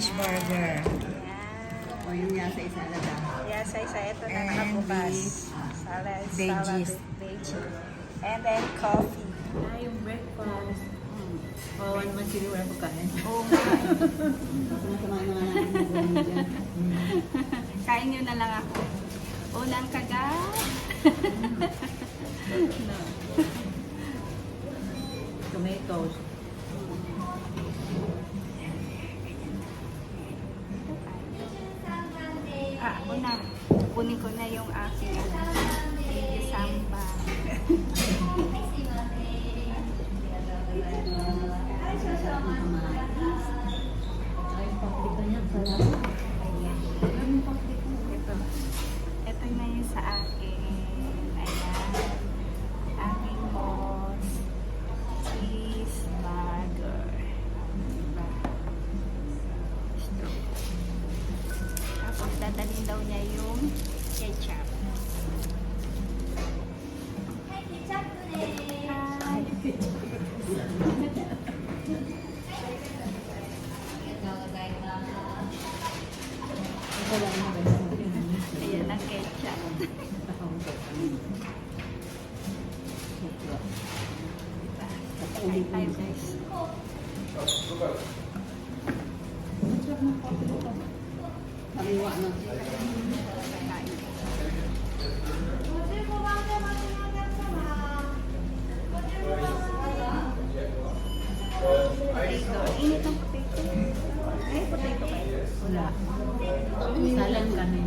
fish burger. O yung yasay salad ah. Yasay sa ito na And nakabukas. with Salad, veggies. salad with veggie. And then coffee. Yung breakfast. Kawawan naman sila wala pagkain. Oo nga. Sumasamahin na nga natin yung gawin dyan. Kain nyo na lang ako. Unang kagat. No. Tomatoes. Una. Kunin ko na yung aking samba. Ay, paprika niya. Sarap. Ito na yung sa akin. Ayan. Aking boss. Cheese burger. Diba? Ito. Tapos dadalhin daw niya yung ketchup. Ayan ang ketchup. Kain tayo guys. Kaliwa na. Kain. Potato. Init ang potato. Ay, potato kayo. Wala. Salang kami.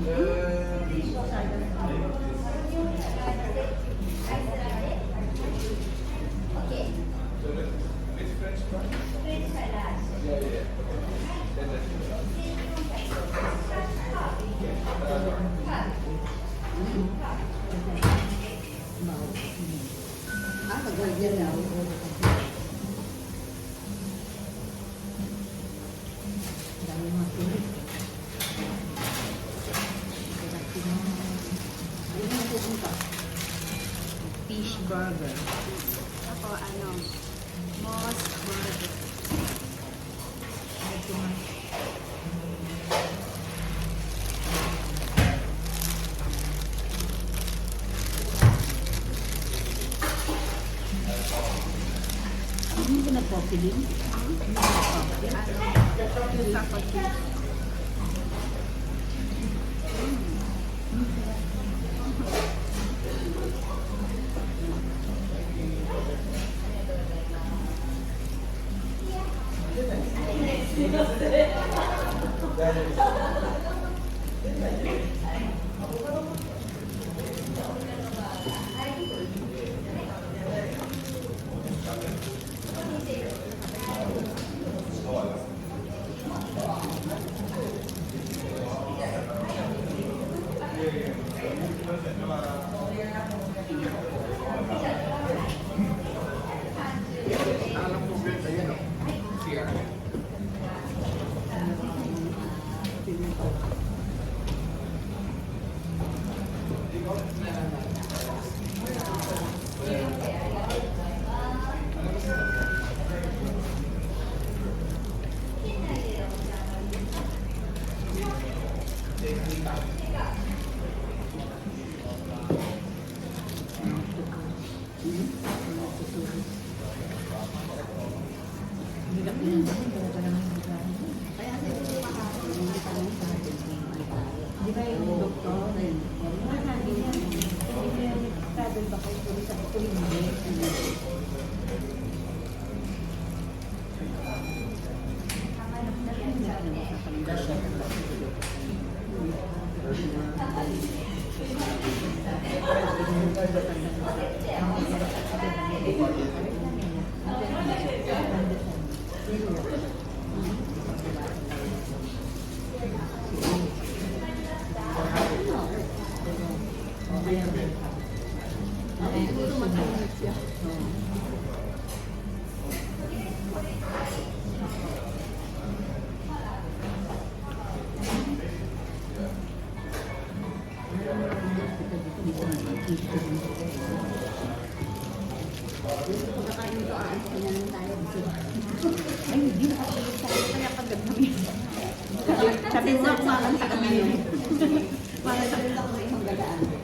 Pag-order na ako. Dami mga tuloy. Fish burger. Ako, moss burger. Hindi ko nagpapilin. Juice ako, juice. Di ba yung doktor? Travel ba kayo sa ito hindi? Pagkakain ito, aalis na lang tayo. Ay, hindi nakakalimutan tayo. Kaya pagdating Sabi mo, kumakanta kami.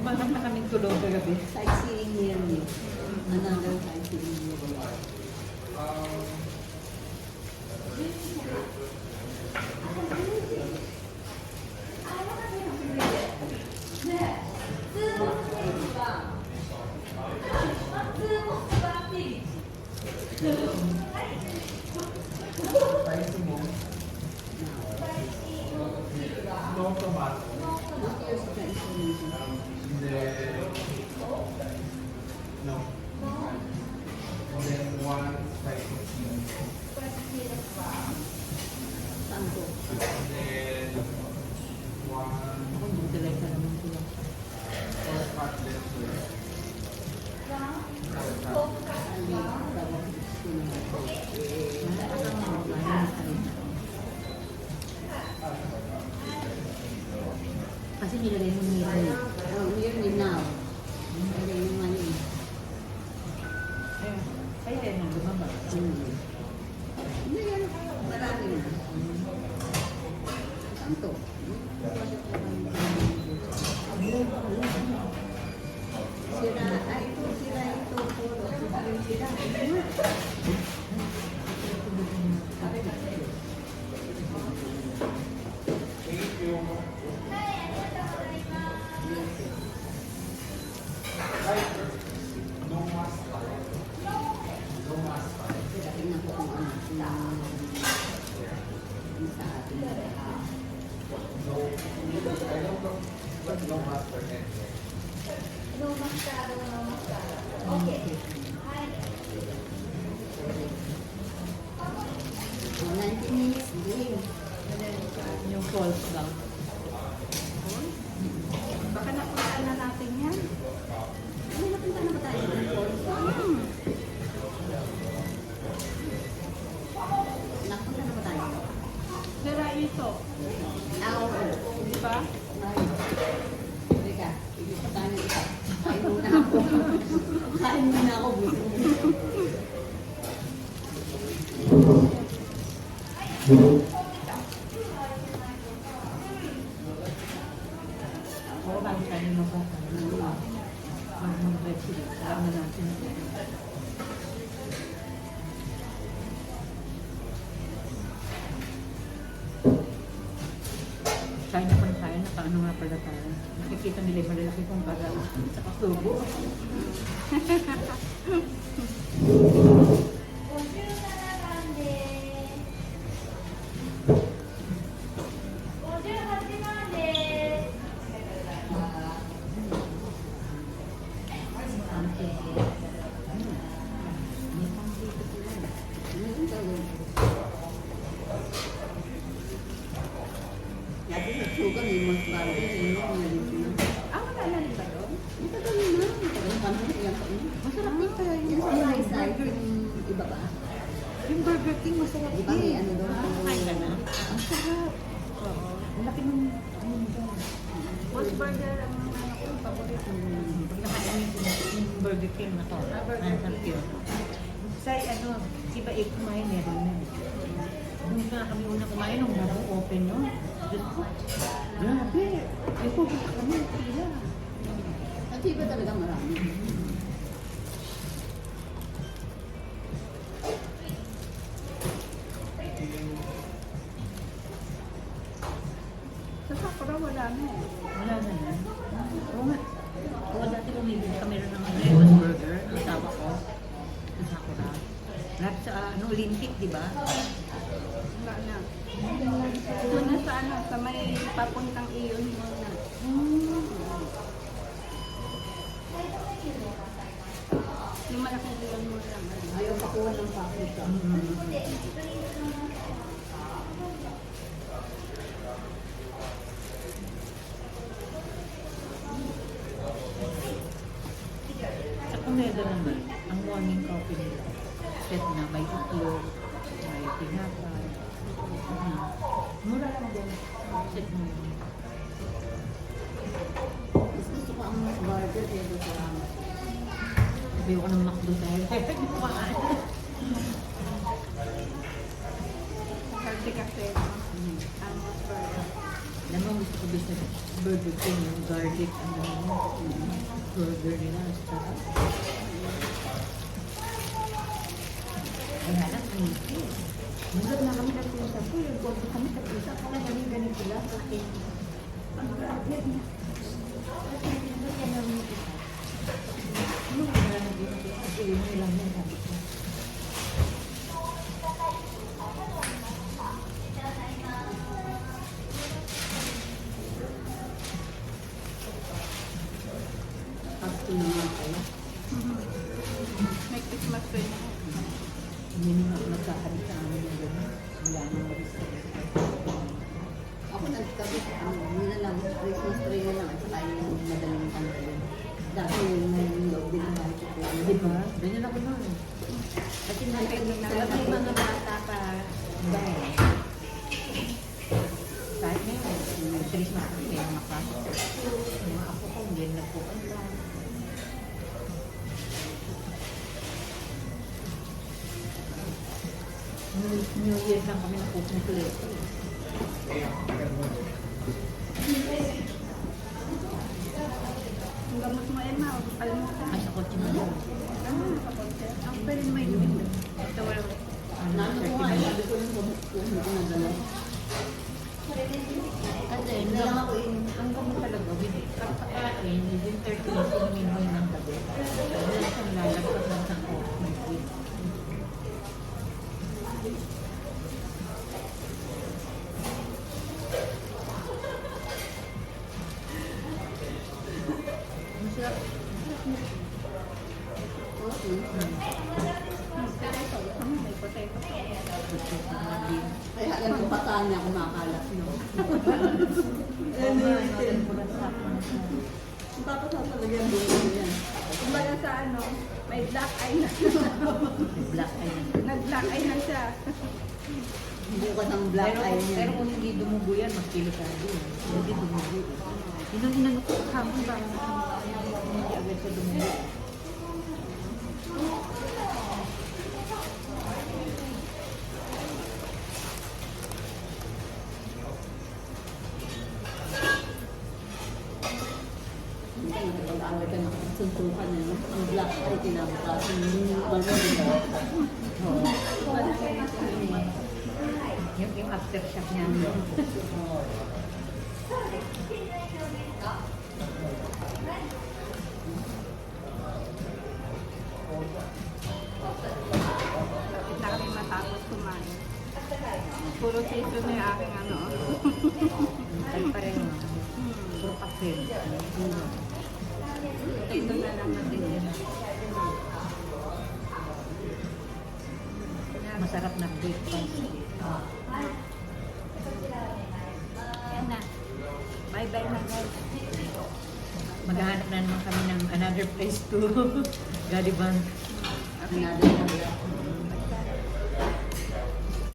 Makanta kaming tulog kagabi. Sightseeing yun. Another sightseeing yun. No tomato. What years of transformation? No. And then one spicy cheese. Saan ko? And then one Ako magdalay ka naman sila. or cutlet with Ali, tawag Kasi nilagay mo nila eh. Oh, here ni now. Ay, yung money. Ay, ay, lumaba. Hindi yan. Marami na. Saan to? Sira. Ay, ito. Sira ito. Puro. Sira. thank you. No mustard. No mustard. Tingnan ko kung ano. Yung sa atin. No. I don't know. But no mustard anyway. Oh, 90 minutes. Game. Yung false lang. Baka napuntaan na natin yan. Ano, napunta na ba tayo? Napunta na ba tayo? Sira ito. Oo. Di ba? Teka, hindi pa tayo isa. Kain muna ako. Kain muna ako. Oo, bago tayo mag-break sila. Alam na natin. Kain na pang tayo, nakaano nga pala tayo. Nakikita nila yung malalaki kong para sa kasubo. Lagi sa sugar, may mas bago. Ah, wala na rin ba doon? Matagal na. Matagal pa na. Iyan pa na. Masarap din kaya Yan yung sa high side, yung iba ba? Yung Burger King masarap Di ba may ano doon? Kain ka na? Ang sarap. Oo. Ang laki ng ano doon. Boss Burger ang ano ko, paborito. Pag nakain yung Burger King na to. Ang sarap yun. Sa ano, iba kumain meron na. Nung na kami una kumain, nung bagong open yun. Diyos ko, grabe. Yung pupunta kami, pila. At iba talaga marami. Sa Sakura wala na eh. Wala na yun. Oo nga. Oo, dati lumibig kami rin ng Lemon Burger. Ang asawa ko. Sa Sakura. Lahat sa Olympic, di ba? Wala na. Doon na sa ano, sa may papuntang iyon muna. Yung malaking iyon mo lang. Ayaw pakuha ng paprika. Sa Comeda naman, ang morning coffee nila. Set na may itlog, may tinapay. Mura lang din. Set mo yun. Mas gusto ko ang mas burger kaya sa ramen. Sabi ko ng McDo dahil hindi ko makain. Kasi kasi, ang Boss Burger. Alam mo, gusto ko sa Burger King, yung garlic, burger nila. Sarap. Kaya lang, ang ipin. Nandot na kami nagpunta po. Yung bobo kami sa pisa. Kala namin ganito lang. Kasi ang grabe niya. Kasi hindi kaya namin ito. Ano ba na nandito? Kasi yun lang yan. Sabi ko. After naman kayo. May Christmas tree. Hindi naman ako nagkakalit sa amin yung gano'n. Wala nang mag-isa. Ako nagkabit. Yun na lang. Christmas tree na lang. At saka yung madaling pangkalin. Dati yung loob din ng bahay ko po. Di ba? Ganyan ako noon. Kasi sila may mga bata pa. Dahil, kahit ngayon, yung Christmas tree, may mga kaso. Yung mga apo ko, hindi nagpupunta. New Year lang kami napupunta ulit. Ang gamot mo, Emma, palimutan. Ay, sa kotse mo yun. Ang pwede may limit. Ito wala. Nano ko nga, sabi ko yung gamot ko. Hindi ko nadala. Kasi nalang ako Ang gamot talaga, pagkakain, within 30 minutes, inumin mo yun ng gabi. Wala siyang lalagpas ng isang off. Masarap. Potato. May potato. kaya lang yung bata niya kumakalat. No? Ang papasal talaga yung buhay niya. Kumbaga sa ano, may black eye na. Black eye. Nag-black eye na siya. Hindi ko ng black eye niya. Pero kung hindi dumugo yan, magkilo tayo. Hindi dumugo. Yun ang inano ko kahapon ba? Hindi agad siya dumugo. Hindi ka nakapag-away ka nakasuntukan niya. No? Ang black eye tinapakasin. Yung bago nila. Oo. Yung aftershock niya. Lapit na kami matapos kumain. Puro season na yung aking ano. Ay pareho. Puro pasel. Ito na lang natin yun. Masarap na breakfast. Yan na. Bye-bye na guys. Maghahanap na naman kami ng another place to Galiban. Another one.